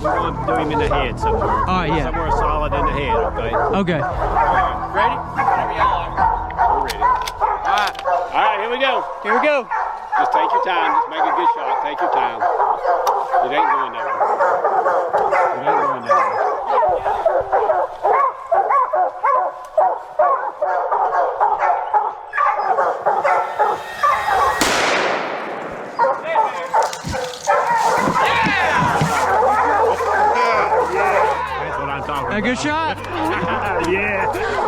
We want to do him in the head somewhere. All right, yeah. Somewhere solid in the head, okay? Okay. Ready? Whatever y'all are. We're ready. All right, here we go. Here we go. Just take your time. Just make a good shot. Take your time. It ain't going nowhere. It ain't going nowhere. That's what I'm talking about. A good shot? Yeah.